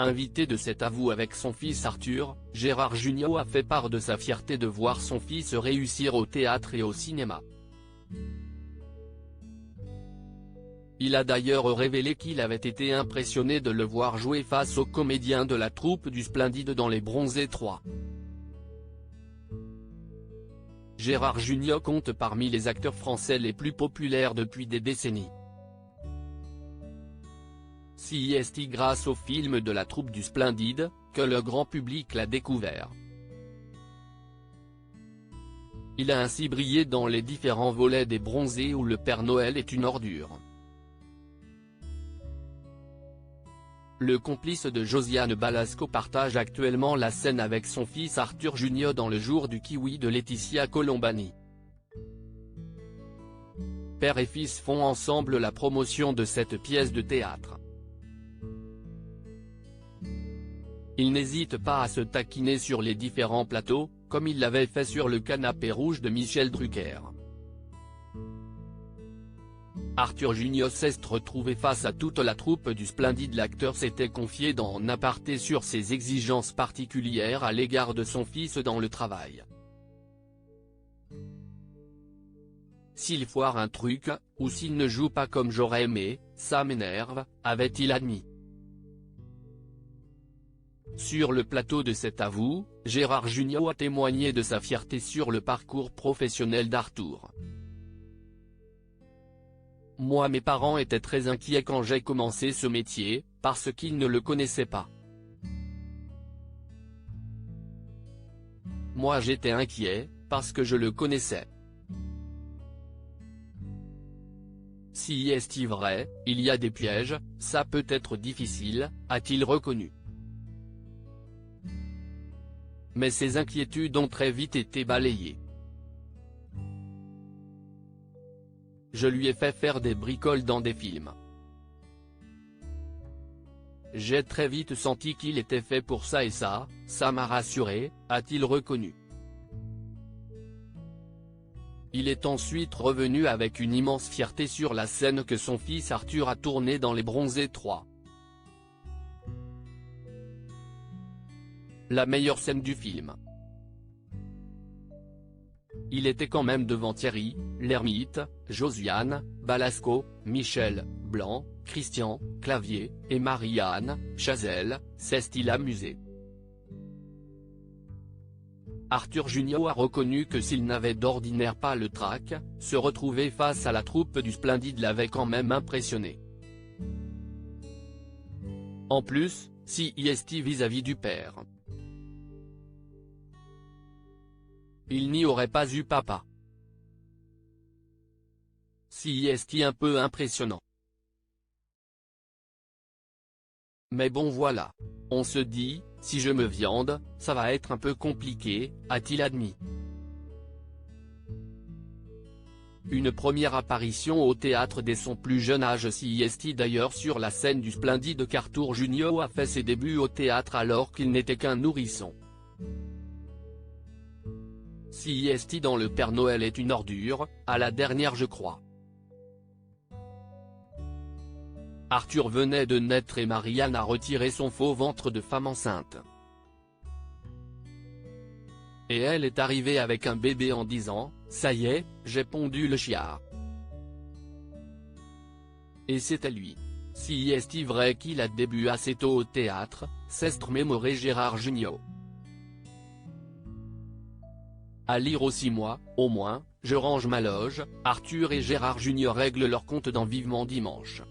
Invité de cet avou avec son fils Arthur, Gérard Jugnot a fait part de sa fierté de voir son fils réussir au théâtre et au cinéma. Il a d'ailleurs révélé qu'il avait été impressionné de le voir jouer face aux comédiens de la troupe du Splendide dans Les Bronzés 3. Gérard Jugnot compte parmi les acteurs français les plus populaires depuis des décennies. C'est grâce au film de la troupe du Splendide, que le grand public l'a découvert. Il a ainsi brillé dans les différents volets des Bronzés où le Père Noël est une ordure. Le complice de Josiane Balasco partage actuellement la scène avec son fils Arthur Jugnot dans Le jour du kiwi de Laetitia Colombani. Père et fils font ensemble la promotion de cette pièce de théâtre. Ils n'hésitent pas à se taquiner sur les différents plateaux, comme il l'avait fait sur le canapé rouge de Michel Drucker. Arthur Jugnot s'est retrouvé face à toute la troupe du Splendide. L'acteur s'était confié dans un aparté sur ses exigences particulières à l'égard de son fils dans le travail. S'il foire un truc, ou s'il ne joue pas comme j'aurais aimé, ça m'énerve, avait-il admis. Sur le plateau de cet avou, Gérard Jugnot a témoigné de sa fierté sur le parcours professionnel d'Arthur. Moi, mes parents étaient très inquiets quand j'ai commencé ce métier, parce qu'ils ne le connaissaient pas. Moi j'étais inquiet, parce que je le connaissais. Si est vrai, il y a des pièges, ça peut être difficile, a-t-il reconnu. Mais ces inquiétudes ont très vite été balayées. Je lui ai fait faire des bricoles dans des films. J'ai très vite senti qu'il était fait pour ça et ça m'a rassuré, a-t-il reconnu. Il est ensuite revenu avec une immense fierté sur la scène que son fils Arthur a tournée dans Les Bronzés 3. La meilleure scène du film. Il était quand même devant Thierry, Lhermitte, Josiane, Balasco, Michel, Blanc, Christian, Clavier, et Marie-Anne, Chazelle, s'est-il amusé. Arthur Jugnot a reconnu que s'il n'avait d'ordinaire pas le trac, se retrouver face à la troupe du Splendide l'avait quand même impressionné. En plus, c'est vis-à-vis du père. Il n'y aurait pas eu papa. C'est un peu impressionnant. Mais bon voilà. On se dit, si je me viande, ça va être un peu compliqué, a-t-il admis. Une première apparition au théâtre dès son plus jeune âge. C'est d'ailleurs sur la scène du Splendide qu'Arthur Jugnot a fait ses débuts au théâtre alors qu'il n'était qu'un nourrisson. C'est dans Le Père Noël est une ordure, à la dernière je crois. Arthur venait de naître et Marie-Anne a retiré son faux ventre de femme enceinte. Et elle est arrivée avec un bébé en disant, ça y est, j'ai pondu le chiard. Et c'était lui. C'est vrai qu'il a débuté assez tôt au théâtre, s'est mémoré Gérard Jugnot. À lire aussi moi, au moins, je range ma loge, Arthur et Gérard Jugnot règlent leur compte dans Vivement Dimanche.